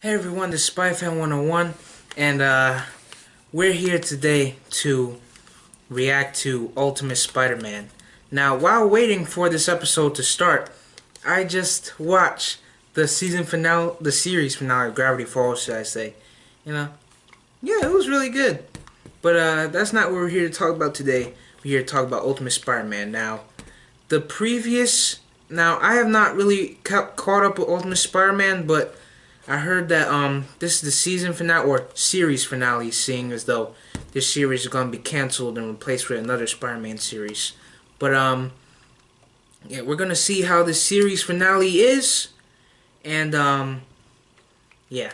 Hey everyone, this is SpyFan 101, and we're here today to react to Ultimate Spider-Man. Now, while waiting for this episode to start, I just watched the season finale, the series finale of Gravity Falls, should I say. Yeah, it was really good. But that's not what we're here to talk about today. We're here to talk about Ultimate Spider-Man. Now, I have not really caught up with Ultimate Spider-Man, but I heard that this is the season finale or series finale, seeing as though this series is going to be canceled and replaced with another Spider-Man series. But yeah, we're going to see how the series finale is, and yeah.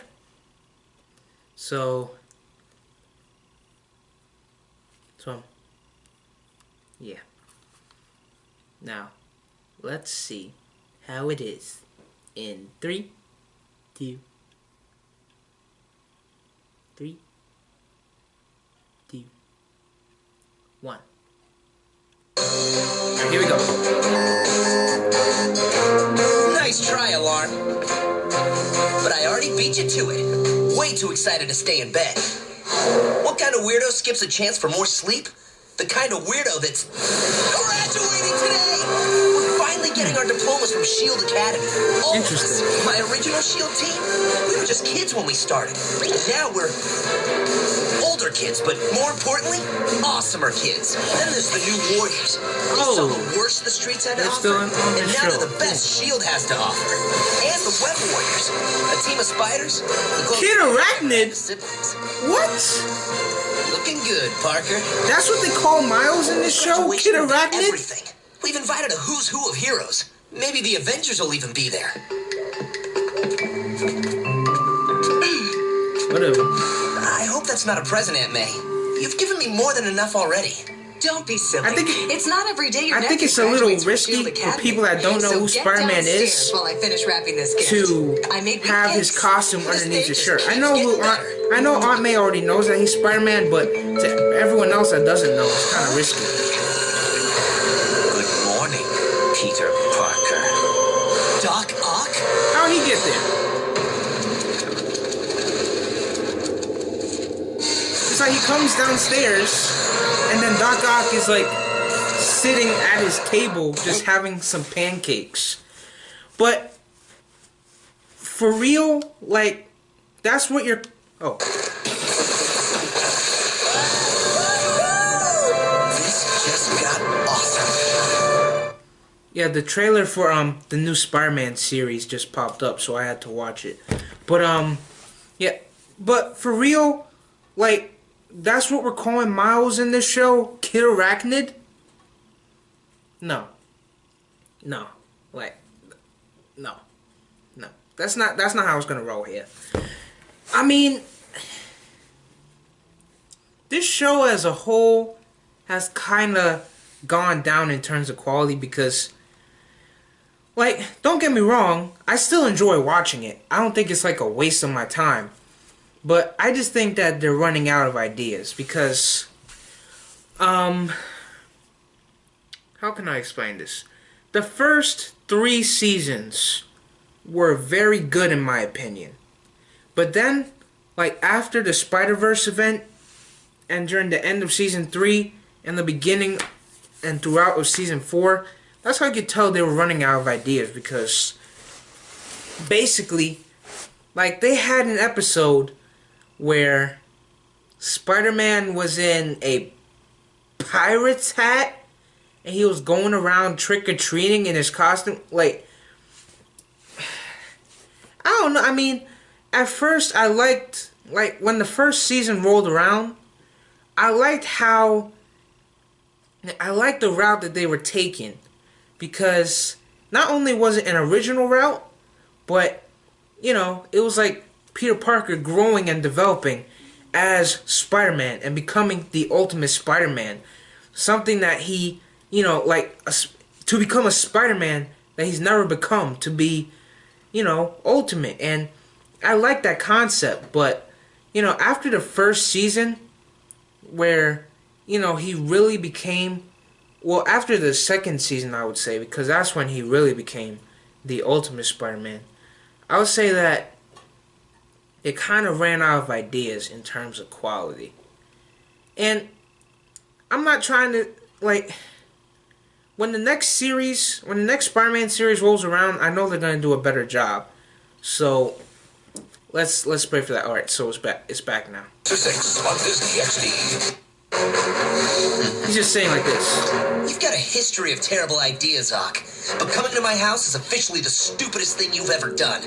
So yeah. Now, let's see how it is in 3, 2, 3, 2, 1. Here we go. Nice try, Alarm. But I already beat you to it. Way too excited to stay in bed. What kind of weirdo skips a chance for more sleep? The kind of weirdo that's graduating today! We're finally getting our diplomas from S.H.I.E.L.D. Academy. Interesting. My original S.H.I.E.L.D. team, we were just kids when we started. Now we're older kids, but more importantly, awesomer kids. Then there's the new Warriors. They saw the worst the streets had to offer, and now they're the best S.H.I.E.L.D. has to offer. And the Web Warriors, a team of spiders. Kid Arachnid? What? Looking good, Parker. That's what they call Miles in this show? Kid Arachnid? Everything. We've invited a who's who of heroes. Maybe the Avengers will even be there. Whatever. I hope that's not a present, Aunt May. You've given me more than enough already. Don't be silly. It's not every day your I think it's a little risky for people that don't know who Spider-Man is while I finish wrapping this gift. to have his costume underneath his shirt. I know Aunt May already knows that he's Spider-Man, but to everyone else that doesn't know, it's kind of risky. Good morning, Peter Parker. Doc Ock? How'd he get there? It's like he comes downstairs, and then Doc Ock is like sitting at his table just having some pancakes. But for real, like, that's what you're... Oh. This just got awesome. Yeah, the trailer for the new Spider-Man series just popped up, so I had to watch it. But yeah, but for real, like, that's what we're calling Miles in this show? Kid Arachnid? No. Like, no. That's not how it's gonna roll here. I mean, this show as a whole has kinda gone down in terms of quality because, like, don't get me wrong, I still enjoy watching it. I don't think it's like a waste of my time. But I just think that they're running out of ideas because, how can I explain this? The first 3 seasons were very good in my opinion. But then, like after the Spider-Verse event, and during the end of season 3, and the beginning and throughout of season 4, that's how I could tell they were running out of ideas because, basically, like they had an episode where Spider-Man was in a pirate's hat and he was going around trick-or-treating in his costume. Like, I don't know. I mean, at first I liked, like, when the first season rolled around, I liked the route that they were taking because not only was it an original route, but, you know, it was like Peter Parker growing and developing as Spider-Man and becoming the ultimate Spider-Man. Something that he, you know, like, to become a Spider-Man that he's never become, to be, you know, ultimate. And I like that concept, but, you know, after the first season, where, you know, he really became, well, after the second season, I would say, because that's when he really became the ultimate Spider-Man, I would say that it kind of ran out of ideas in terms of quality. And I'm not trying to, like, when the next Spider-Man series rolls around, I know they're going to do a better job. So, let's pray for that. Alright, so it's back now. To 6 on Disney XD. He's just saying like this. You've got a history of terrible ideas, Ock. But coming to my house is officially the stupidest thing you've ever done.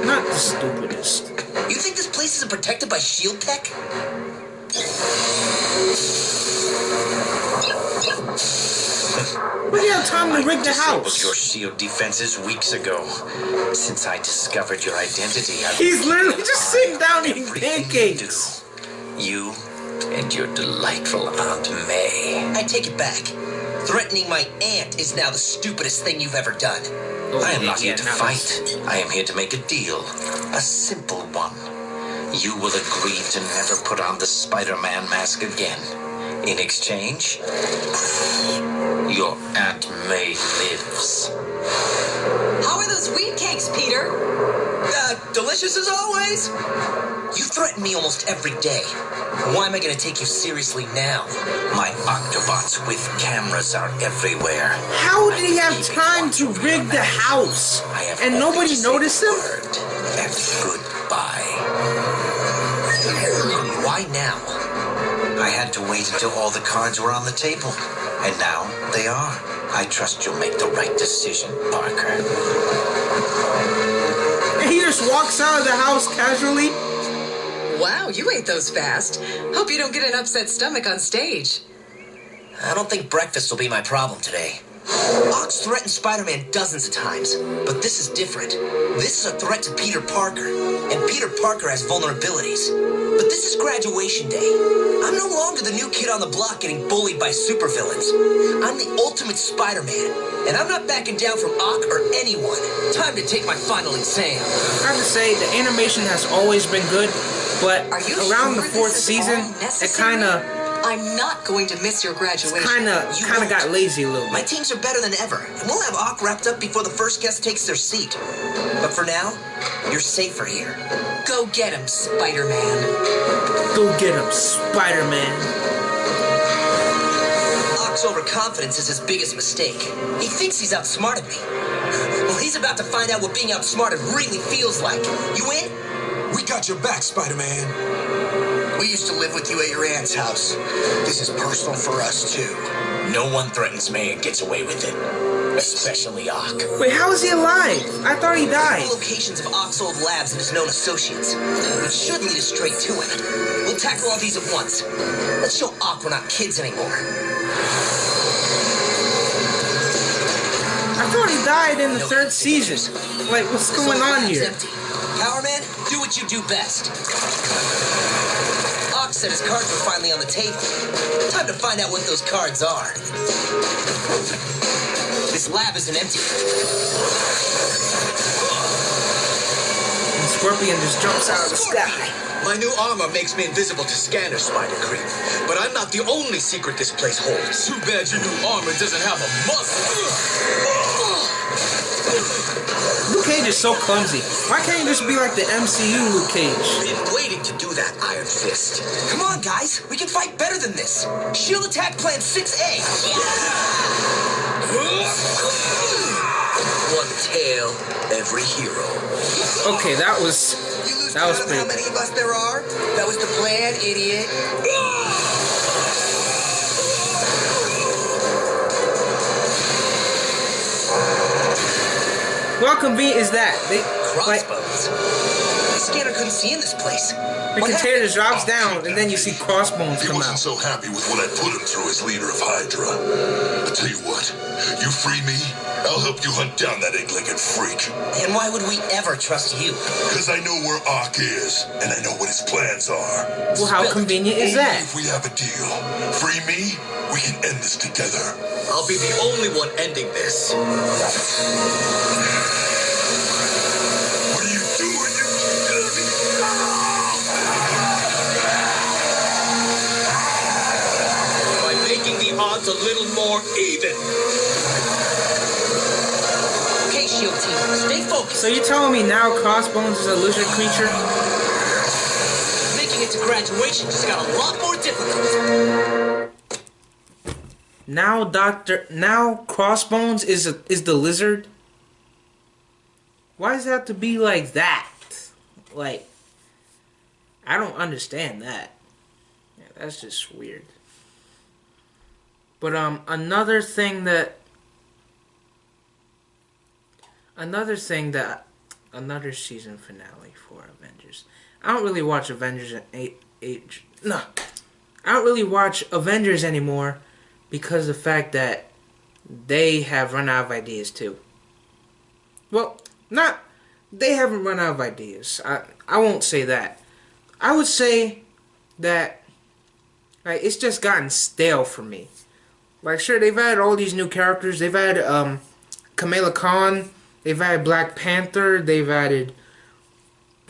Not the stupidest. You think this place isn't protected by shield tech? When do you have time to rig the house? Your shield defenses weeks ago. Since I discovered your identity, He's literally just sitting down eating pancakes. You and your delightful Aunt May. I take it back. Threatening my aunt is now the stupidest thing you've ever done. I am not here to fight. I am here to make a deal. A simple one. You will agree to never put on the Spider-Man mask again. In exchange, your Aunt May lives. How are those wheat cakes, Peter? Delicious as always. You threaten me almost every day. Why am I going to take you seriously now? My Octobots with cameras are everywhere. How did he have time to rig the house? And nobody noticed him? And goodbye. Why now? I had to wait until all the cards were on the table. And now they are. I trust you'll make the right decision, Parker. And he just walks out of the house casually. Wow, you ate those fast. Hope you don't get an upset stomach on stage. I don't think breakfast will be my problem today. Ox threatened Spider-Man dozens of times, but this is different. This is a threat to Peter Parker, and Peter Parker has vulnerabilities. But this is graduation day. I'm no longer the new kid on the block getting bullied by supervillains. I'm the ultimate Spider-Man, and I'm not backing down from Ock or anyone. Time to take my final exam. I have to say, the animation has always been good, but Are you around sure the fourth this is season, all it necessary? kind of I'm not going to miss your graduation. got lazy a little My bit. teams are better than ever, and we'll have Ock wrapped up before the first guest takes their seat. But for now, you're safer here. Go get him, Spider-Man. Go get him, Spider-Man. Ock's overconfidence is his biggest mistake. He thinks he's outsmarted me. Well, he's about to find out what being outsmarted really feels like. You in? We got your back, Spider-Man. We used to live with you at your aunt's house. This is personal for us, too. No one threatens May and gets away with it. Especially Ock. Wait, how is he alive? I thought he died. Locations of Ock's old labs and his known associates, which should lead us straight to him. We'll tackle all these at once. Let's show Ock we're not kids anymore. I thought he died in the third season. Like, what's going on here? Empty. Power Man, do what you do best. Ock said his cards were finally on the table. Time to find out what those cards are. This lab isn't empty. And Scorpion just jumps out of the sky. My new armor makes me invisible to scanners, Spider Creep. But I'm not the only secret this place holds. Too bad your new armor doesn't have a muzzle. Luke Cage is so clumsy. Why can't he just be like the MCU Luke Cage? Been waiting to do that, Iron Fist. Come on, guys. We can fight better than this. Shield Attack Plan 6A. One tail, every hero. Okay, that was How pretty many of us there are? That was the plan, idiot. Well, how convenient is that? Crossbones. The scanner couldn't see in this place. The container drops down, and then you see crossbones He come wasn't out. so happy with what I put him through as leader of Hydra. I tell you what, you free me, I'll help you hunt down that egg-legged freak. And why would we ever trust you? Because I know where Ock is, and I know what his plans are. Well, how convenient is Only that? if we have a deal. Free me, we can end this together. I'll be the only one ending this. What are you doing, you dirty... By making the odds a little more even. Okay, Shield Team, stay focused. So you're telling me now Crossbones is a lizard creature? Making it to graduation just got a lot more difficult. Now Crossbones is the lizard? Why does it have to be like that? Like, I don't understand that. Yeah, that's just weird. But another season finale for Avengers. I don't really watch Avengers I don't really watch Avengers anymore because of the fact that they have run out of ideas too. Well, they haven't run out of ideas. I won't say that. I would say that it's just gotten stale for me. Like, sure, they've added all these new characters. They've added Kamala Khan. They've added Black Panther. They've added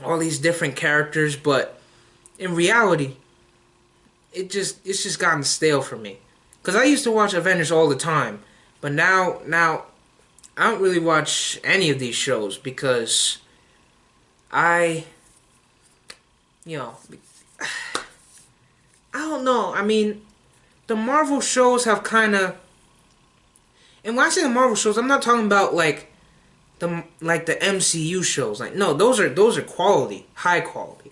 all these different characters, but in reality, it's just gotten stale for me. Cause I used to watch Avengers all the time, but now I don't really watch any of these shows because I don't know. I mean, the Marvel shows have kind of, and when I say the Marvel shows, I'm not talking about like the MCU shows. Like, no, those are quality, high quality.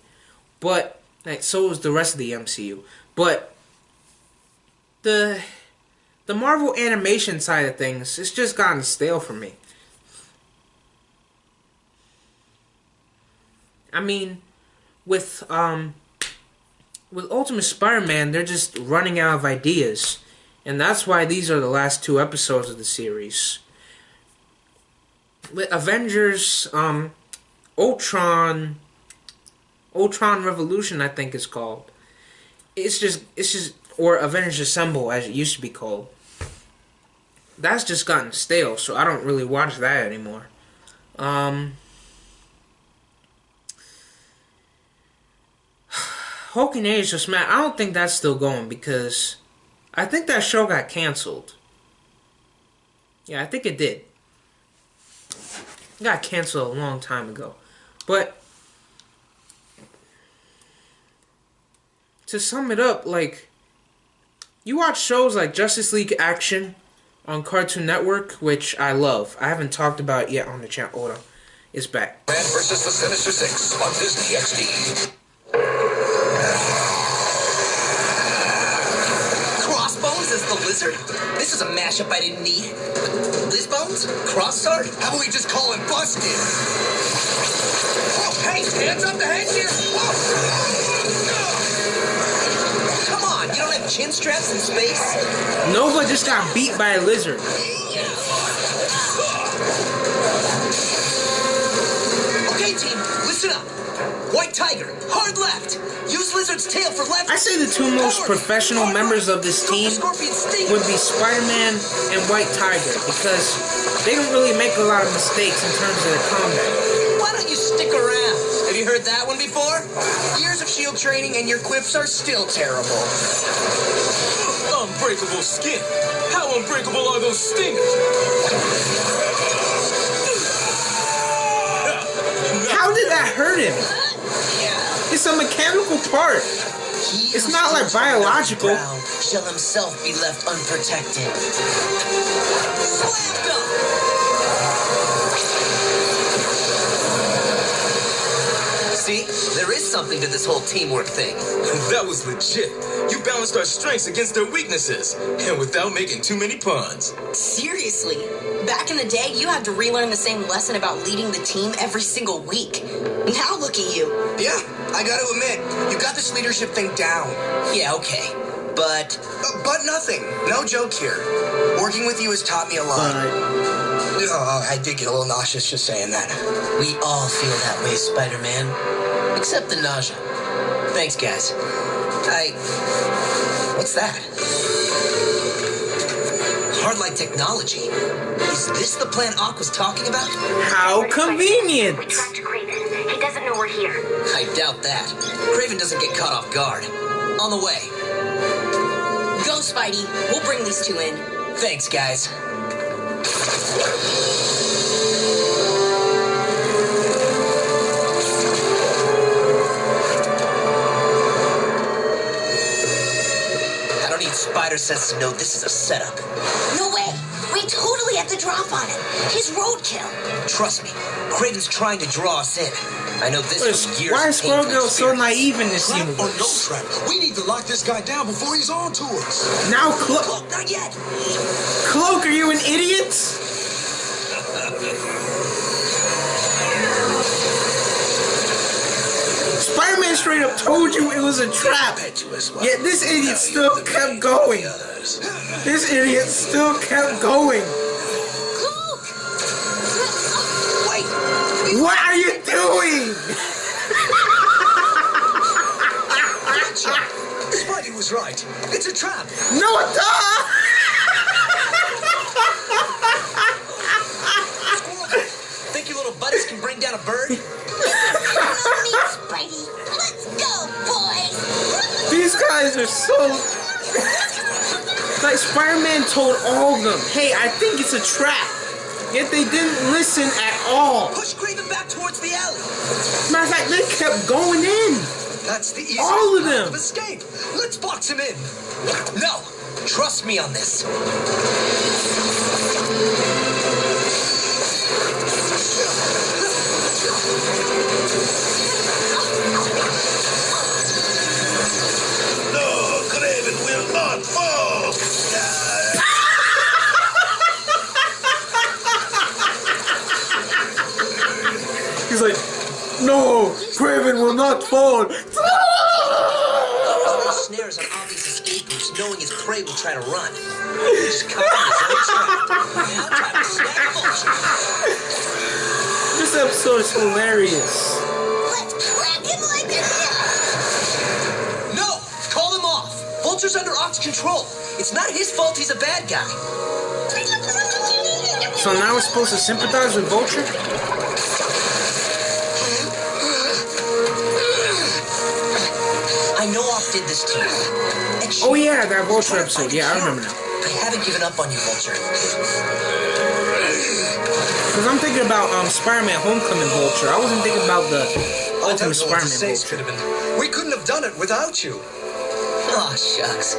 But like, so is the rest of the MCU. But the Marvel animation side of things, it's just gotten stale for me. I mean, with Ultimate Spider-Man, they're just running out of ideas. And that's why these are the last 2 episodes of the series. With Avengers, Ultron Revolution, I think it's called. It's just, or Avengers Assemble, as it used to be called. That's just gotten stale, so I don't really watch that anymore. Hulk and Age of Smash, I don't think that's still going because I think that show got canceled. Yeah, I think it did. It got canceled a long time ago. But to sum it up, like, you watch shows like Justice League Action on Cartoon Network, which I love. I haven't talked about it yet on the channel. Hold on. It's back. Man vs. the Sinister Six on Disney XD. Crossbones as the lizard? This is a mashup I didn't need. Lizbones? Crossguard? How about we just call him Busted? Oh, hey, hands up the head here. Come on, you don't have chin straps in space? Nova just got beat by a lizard. Okay, team, listen up. White Tiger, hard left. Use Lizard's tail for left. I say the 2 most professional members of this team would be Spider-Man and White Tiger because they don't really make a lot of mistakes in terms of their combat. Why don't you stick around? Have you heard that one before? Years of SHIELD training and your quips are still terrible. Unbreakable skin. How unbreakable are those stingers? How did that hurt him? It's a mechanical part. It's not like biological. Shall himself be left unprotected. Slammed up. See, there is something to this whole teamwork thing. That was legit. You balanced our strengths against their weaknesses, and without making too many puns. Seriously, back in the day, you had to relearn the same lesson about leading the team every single week. Now look at you. Yeah, I gotta admit, you got this leadership thing down. Yeah, okay. But nothing. No joke here. Working with you has taught me a lot. I did get a little nauseous just saying that. We all feel that way, Spider-Man. Except the nausea. Thanks, guys. What's that? Hard-like technology. Is this the plan Ock was talking about? How convenient! We tracked Craven. He doesn't know we're here. I doubt that. Craven doesn't get caught off guard. On the way. Go, Spidey. We'll bring these two in. Thanks, guys. I don't need spider sense to know this is a setup. No way. We totally have the drop on him. He's roadkill. Trust me, Craven's trying to draw us in. I know this from years Why of is Squirrel painful Girl so experience. naive in this Trap or no universe? trap, we need to lock this guy down before he's on to us. Now, Cloak, not yet. Cloak, are you an idiot? Spider-Man straight up told you it was a trap. Yet this idiot still kept going. This idiot still kept going. Cloak! Wait, What are you doing? Spidey was right. It's a trap. No, duh! think your little buddies can bring down a bird? Me, Spidey. Let's go, boys! These guys are so... Like, Spider-Man told all of them, hey, I think it's a trap. Yet they didn't listen at all. Push Craven back towards the alley. Matter of fact, they kept going in. That's the easiest All of path them. of escape. Let's box him in. No, trust me on this. No, Craven will not fall. He's like, no, Craven will not fall. There's snares on obvious escape routes, knowing his prey will try to run. He's caught in his own trap. Now time to snap Vulture. This episode is hilarious. Let's crack him like a nut! No, call them off. Vulture's under Ock's control. It's not his fault he's a bad guy. So now we're supposed to sympathize with Vulture? I know Ock did this to you. And Oh yeah, that Vulture episode. Yeah, I remember now. I haven't given up on you, Vulture. Because I'm thinking about Spider-Man Homecoming Vulture. I wasn't thinking about the I Ultimate don't know what to Spider-Man say, Vulture. Spiderman. We couldn't have done it without you. Aw, shucks.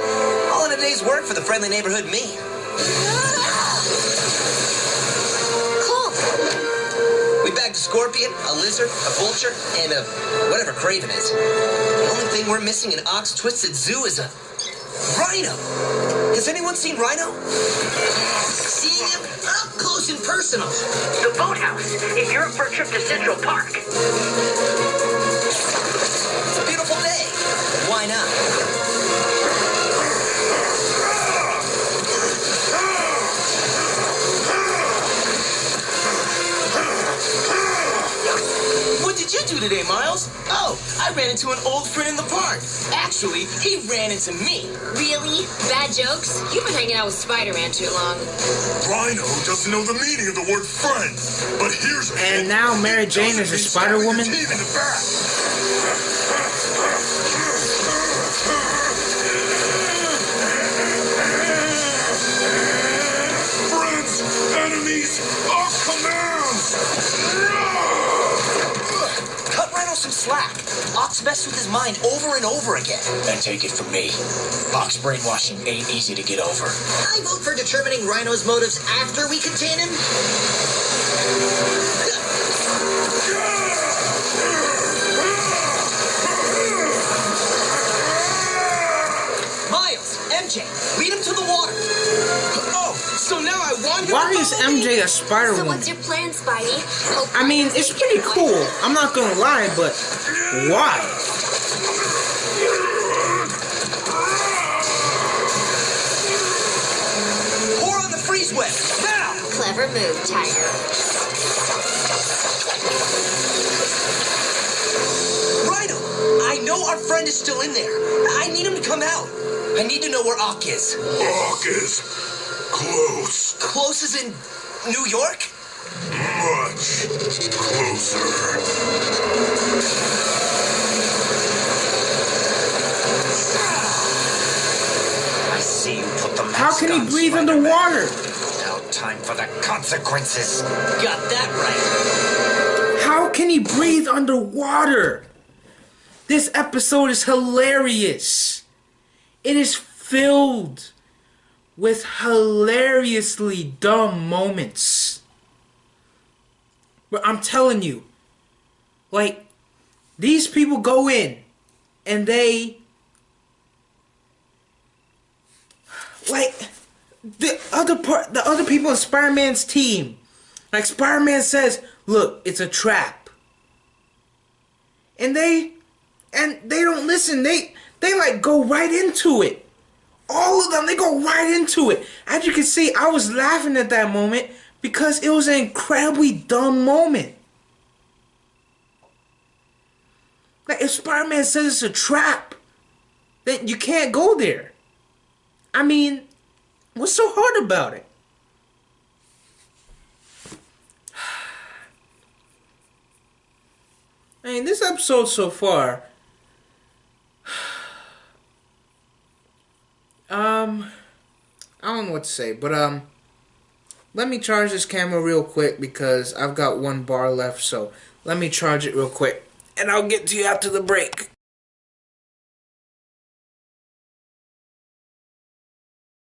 All in a day's work for the friendly neighborhood me. Cool. We bagged a scorpion, a lizard, a vulture, and a whatever Craven is. The only thing we're missing in Ock's Twisted Zoo is a rhino. Has anyone seen Rhino? Seeing him up close and personal. The boathouse. If you're up for a trip to Central Park. It's a beautiful day. Why not? What did you do today, Miles? Oh, I ran into an old friend in the park. Actually, he ran into me. Really? Bad jokes? You've been hanging out with Spider-Man too long. Rhino doesn't know the meaning of the word friend, but here's a And now Mary Jane is a Spider-Woman? team in the back. Friends, enemies, our commands. Cut Rhino some slack. Ock's messed with his mind over and over again. And take it from me. Box brainwashing ain't easy to get over. I vote for determining Rhino's motives after we contain him. Miles, MJ, lead him to the water. Oh, so now I want him Why to is follow me? MJ a So Spider-Woman? what's your plan, Spidey? Hope I mean, it's pretty cool. I'm not gonna lie, but why? Pour on the freeze web, now! Clever move, Tiger. Rhino, I know our friend is still in there. I need him to come out. I need to know where Ock is. Ock is close. Close as in New York? Much closer. I see you put the mask How can he on, breathe Spider-Man. underwater? Now time for the consequences. Got that right. How can he breathe underwater? This episode is hilarious. It is filled with hilariously dumb moments. But I'm telling you, like, these people go in and they, like, the other people in Spider-Man's team, like, Spider-Man says, look, it's a trap. And they don't listen. They like go right into it. All of them, they go right into it. As you can see, I was laughing at that moment because it was an incredibly dumb moment. Like, if Spider-Man says it's a trap, then you can't go there. I mean, what's so hard about it? I mean, this episode so far, I don't know what to say, but let me charge this camera real quick because I've got one bar left, so let me charge it real quick, and I'll get to you after the break.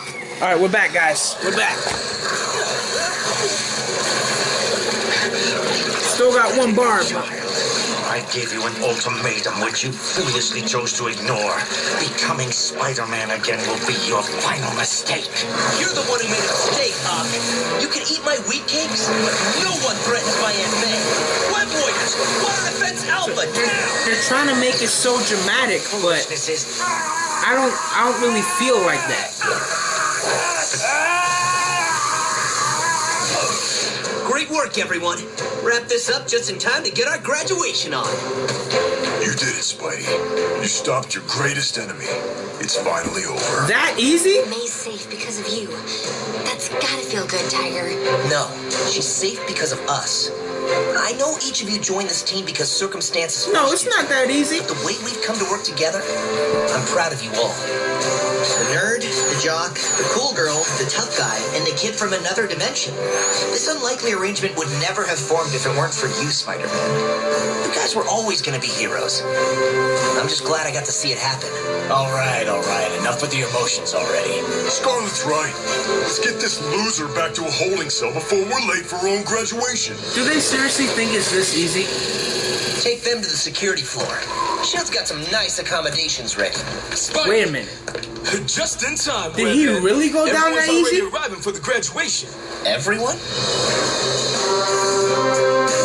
Alright, we're back, guys. We're back. Still got one bar. I gave you an ultimatum which you foolishly chose to ignore. Becoming Spider-Man again will be your final mistake. You're the one who made a mistake, Ock. You can eat my wheat cakes, but no one threatens my Aunt May. Web Warriors, Water Defense Alpha, down! They're trying to make it so dramatic, but I don't really feel like that. Great work, everyone. Wrap this up just in time to get our graduation on. You did it, Spidey. You stopped your greatest enemy. It's finally over. That easy? May's safe because of you. That's gotta feel good, Tiger. No, she's safe because of us. I know each of you joined this team because circumstances. No, it's not that easy. But the way we've come to work together, I'm proud of you all. The nerd, the jock, the cool girl, the tough guy, and the kid from another dimension. This unlikely arrangement would never have formed if it weren't for you, Spider-Man. You guys were always going to be heroes. I'm just glad I got to see it happen. All right. Enough with the emotions already. Scarlet's right. Let's get this loser back to a holding cell before we're late for our own graduation. Do they seriously think it's this easy? Take them to the security floor. Shield's got some nice accommodations ready. Spidey, Wait a minute. just in time. Did he really go down that easy? Everyone's already arriving for the graduation. Everyone?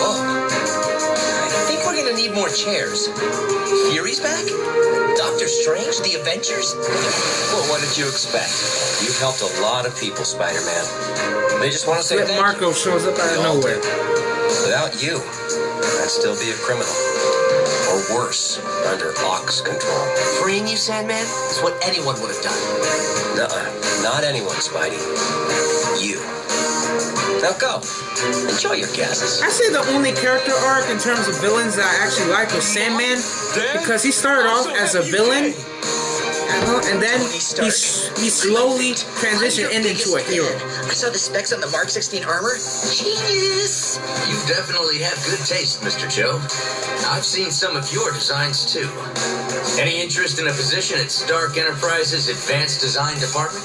Oh, I think we're gonna need more chairs. Fury's back? Doctor Strange? The Avengers? Well, what did you expect? You've helped a lot of people, Spider-Man. They just want to say Rip thank Marco you. shows up out of nowhere. Without you, I'd still be a criminal. Or worse, under Ock's control. Freeing you, Sandman, is what anyone would have done. Nuh-uh. Not anyone, Spidey. You. Now go. Enjoy your guests. I say the only character arc in terms of villains that I actually like was Sandman, because he started off as a villain, and then he slowly transitioned into a hero. I saw the specs on the Mark 16 armor. Genius! You definitely have good taste, Mr. Joe. I've seen some of your designs, too. Any interest in a position at Stark Enterprises' Advanced Design Department?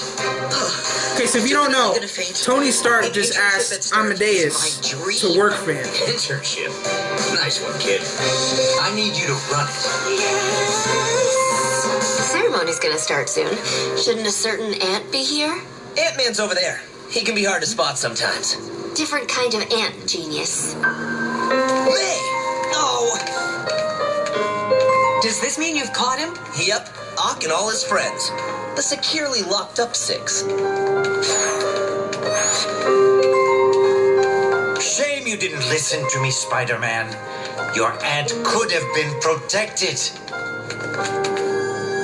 Okay, so if you don't know, Tony Stark just asked Amadeus to work for him. Internship? Nice one, kid. I need you to run it. The ceremony's gonna start soon. Shouldn't a certain ant be here? Ant-Man's over there. He can be hard to spot sometimes. Different kind of ant, genius. May! Oh! Does this mean you've caught him? Yep, Ock and all his friends. The securely locked up 6. listen to me, Spider-Man? Your aunt could have been protected.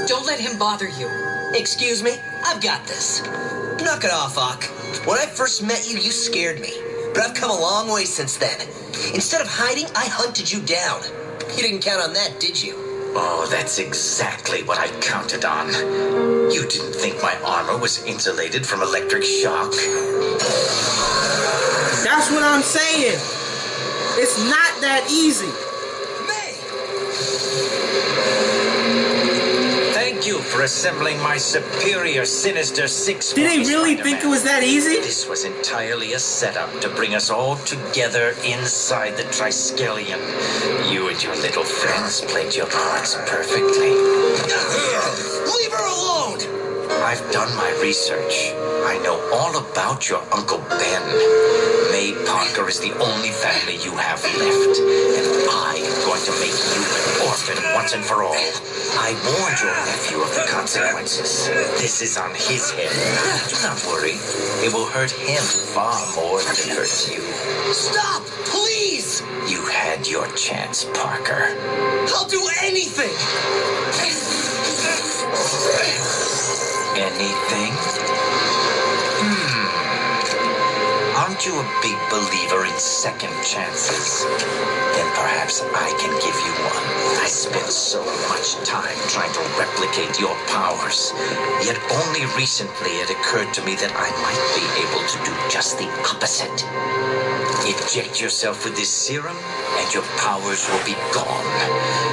Don't let him bother you. Excuse me? I've got this. Knock it off, Ock. When I first met you, you scared me. But I've come a long way since then. Instead of hiding, I hunted you down. You didn't count on that, did you? Oh, that's exactly what I counted on. You didn't think my armor was insulated from electric shock? That's what I'm saying. It's not that easy. Thank you for assembling my superior Sinister Six. Did they really think it was that easy? This was entirely a setup to bring us all together inside the Triskelion. You and your little friends played your parts perfectly. Leave her alone! I've done my research. I know all about your Uncle Ben. May Parker is the only family you have left, and I am going to make you an orphan once and for all. I warned your nephew of the consequences. This is on his head. Do not worry. It will hurt him far more than it hurts you. Stop! Please! You had your chance, Parker. I'll do anything! Anything? Aren't you a big believer in second chances? Then perhaps I can give you one. I spent so much time trying to replicate your powers, yet only recently it occurred to me that I might be able to do just the opposite. Inject yourself with this serum, and your powers will be gone.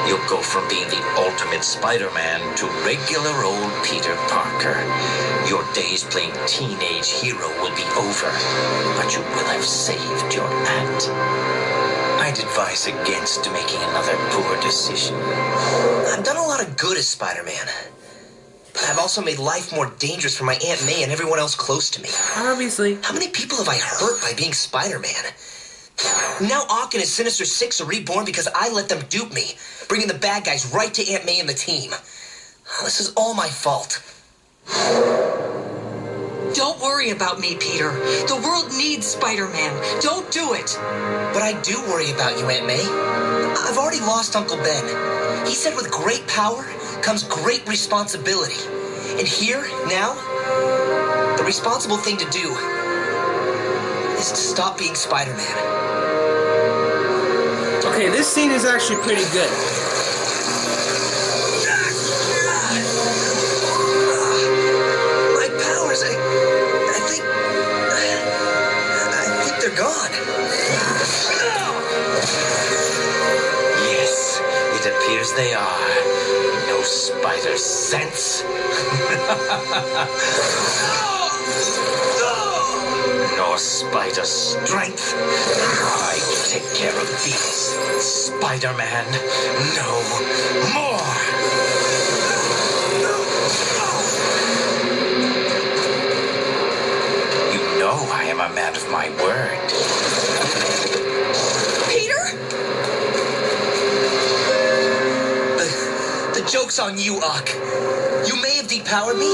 You'll go from being the ultimate Spider-Man to regular old Peter Parker. Your days playing teenage hero will be over, but you will have saved your aunt. I'd advise against making another poor decision. I've done a lot of good as Spider-Man. But I've also made life more dangerous for my Aunt May and everyone else close to me. Obviously. How many people have I hurt by being Spider-Man? Now Ock and his Sinister Six are reborn because I let them dupe me, bringing the bad guys right to Aunt May and the team. This is all my fault. Don't worry about me, Peter. The world needs Spider-Man. Don't do it. But I do worry about you, Aunt May. I've already lost Uncle Ben. He said with great power comes great responsibility. And here, now, the responsible thing to do is to stop being Spider-Man. Okay, this scene is actually pretty good. My powers, I think they're gone. Yes, it appears they are. No spider sense. Nor spider strength. I will take care of these. Spider-Man, no more. You know I am a man of my word. Peter? The joke's on you, Ock. You may have depowered me.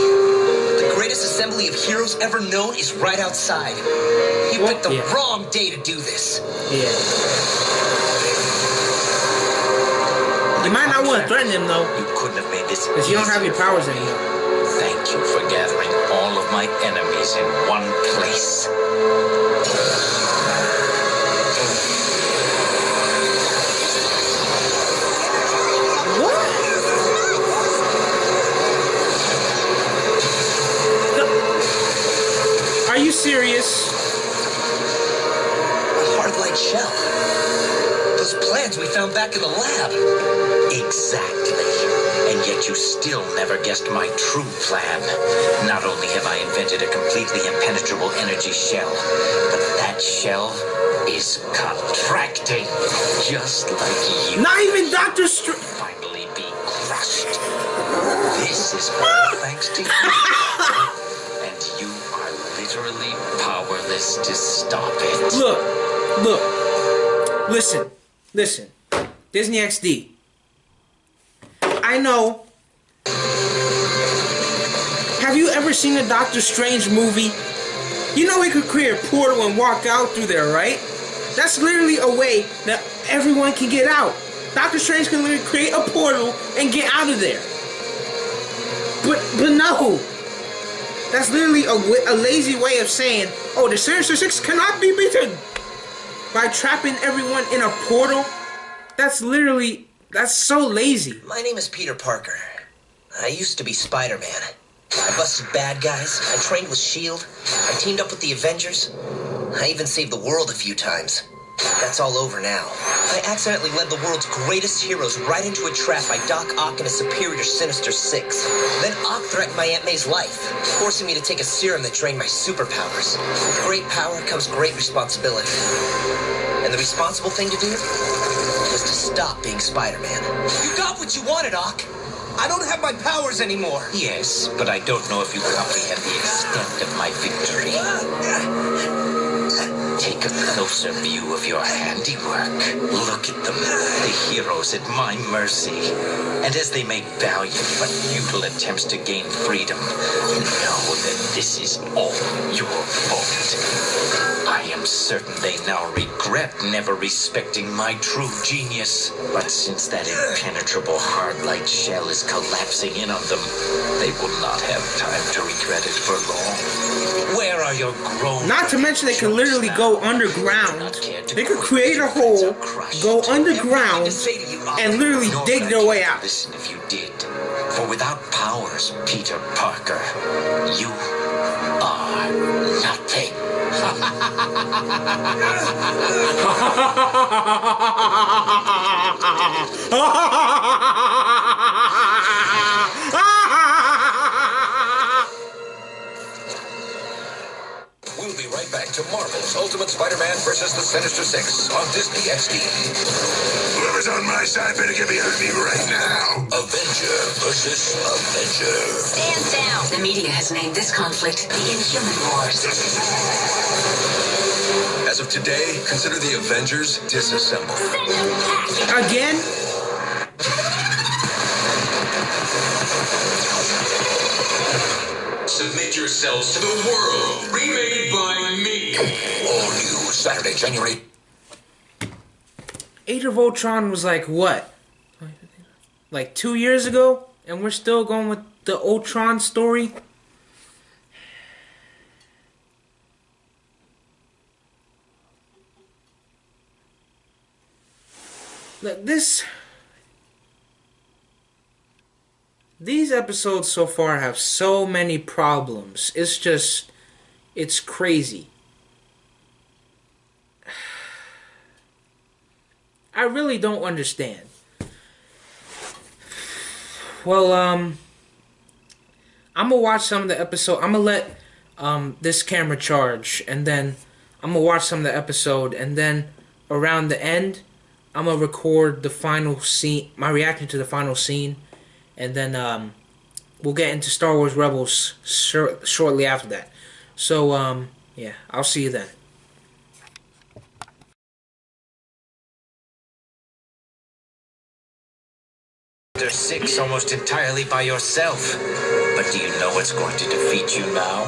The greatest assembly of heroes ever known is right outside. You picked the wrong day to do this. Yeah. You might not want to threaten him, though. You couldn't have made this because you don't have your powers anymore. Thank you for gathering all of my enemies in one place. Are you serious? A hard light shell. Those plans we found back in the lab. Exactly. And yet you still never guessed my true plan. Not only have I invented a completely impenetrable energy shell, but that shell is contracting. Just like you. Not even Dr. Strange. Finally be crushed. This is all thanks to you. And you are literally powerless to stop it. Look, listen, Disney XD. I know. Have you ever seen a Doctor Strange movie? You know he could create a portal and walk out through there, right? That's literally a way that everyone can get out. Doctor Strange can literally create a portal and get out of there. But no. That's literally a lazy way of saying, oh, the Sinister Six cannot be beaten by trapping everyone in a portal. That's so lazy. My name is Peter Parker. I used to be Spider-Man. I busted bad guys. I trained with S.H.I.E.L.D. I teamed up with the Avengers. I even saved the world a few times. That's all over now. I accidentally led the world's greatest heroes right into a trap by Doc Ock and his superior Sinister Six. Then Ock threatened my Aunt May's life, forcing me to take a serum that drained my superpowers. With great power comes great responsibility. And the responsible thing to do was to stop being Spider-Man. You got what you wanted, Ock. I don't have my powers anymore. Yes, but I don't know if you comprehend the extent of my victory. Take a closer view of your handiwork. Look at them, the heroes at my mercy. And as they make valiant but futile attempts to gain freedom, know that this is all your fault. I am certain they now regret never respecting my true genius. But since that impenetrable hard-light shell is collapsing in on them, they will not have time to regret it for long. Where are your grown... Not to mention they can literally go underground. They could create a hole, go underground, and literally dig their way out. Listen if you did. For without powers, Peter Parker, you are nothing. We'll be right back to Marvel's Ultimate Spider-Man vs. the Sinister Six on Disney XD. Whoever's on my side better get behind me right now. Avenger vs. Avenger. Stand down. The media has named this conflict the Inhuman Wars. As of today, consider the Avengers disassembled. Again? Submit yourselves to the world remade by me. All new Saturday, January. Age of Ultron was like what? Like 2 years ago? And we're still going with the Ultron story? Look, these episodes so far have so many problems. It's crazy. I really don't understand. Well, I'm gonna watch some of the episode. I'm gonna let this camera charge, and then I'm gonna watch some of the episode, and then around the end, I'm gonna record the final scene, my reaction to the final scene, and then we'll get into Star Wars Rebels shortly after that. So yeah, I'll see you then. There's six almost entirely by yourself. But do you know what's going to defeat you now?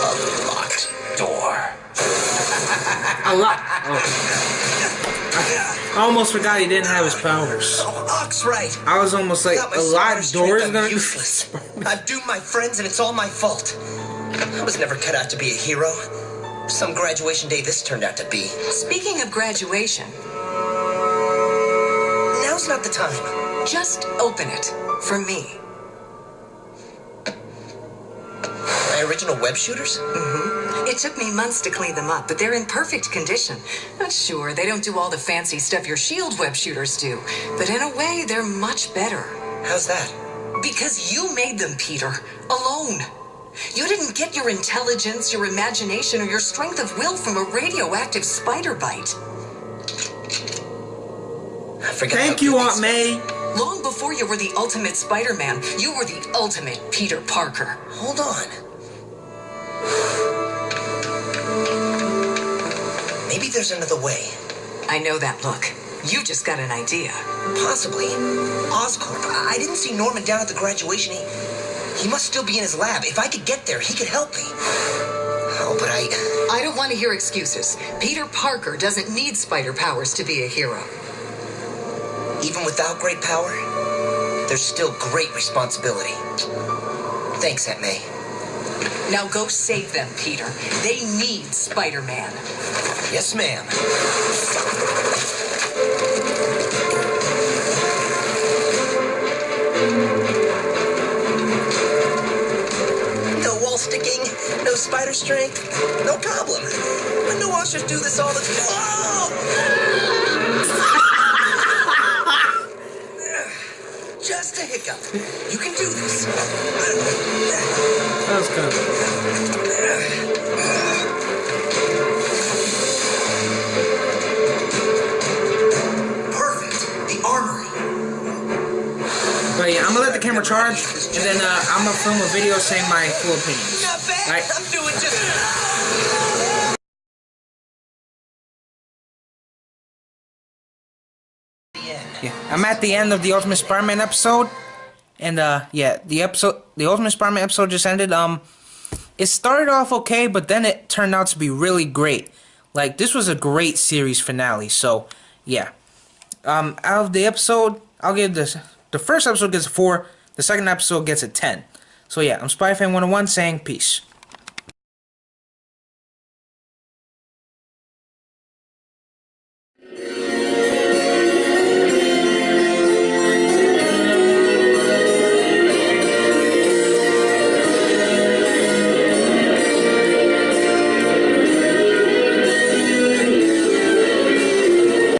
A locked door. A lot. I almost forgot he didn't have his powers. Oh, Ock's right. I was almost like, a locked door is gonna... useless. I've doomed my friends and it's all my fault. I was never cut out to be a hero. Some graduation day this turned out to be. Speaking of graduation... Now's not the time. Just open it. For me. My original web shooters? Mm-hmm. It took me months to clean them up, but they're in perfect condition. Sure, they don't do all the fancy stuff your S.H.I.E.L.D. web shooters do, but in a way, they're much better. How's that? Because you made them, Peter. Alone. You didn't get your intelligence, your imagination, or your strength of will from a radioactive spider bite. Thank you, Aunt May. Long before you were the ultimate Spider-Man, you were the ultimate Peter Parker. Hold on. Maybe there's another way. I know that look. You just got an idea. Possibly. Oscorp. I didn't see Norman down at the graduation. He must still be in his lab. If I could get there, he could help me. Oh, but I don't want to hear excuses. Peter Parker doesn't need spider powers to be a hero. Even without great power, there's still great responsibility. Thanks, Aunt May. Now go save them, Peter. They need Spider-Man. Yes, ma'am. No wall sticking, no spider strength, no problem. Window washers do this all the time. Oh! Just a hiccup. You can do this. That was good. Perfect. The armory. But yeah, I'm gonna let the camera charge, and then I'm gonna film a video saying my full opinions. Not bad. Right. I'm doing just... Yeah, I'm at the end of the Ultimate Spider-Man episode, and yeah, the Ultimate Spider-Man episode just ended. It started off okay, but then it turned out to be really great. Like, this was a great series finale. So yeah, out of the episode, I'll give this. The first episode gets a 4. The second episode gets a 10. So yeah, I'm SpiderFan101 saying peace.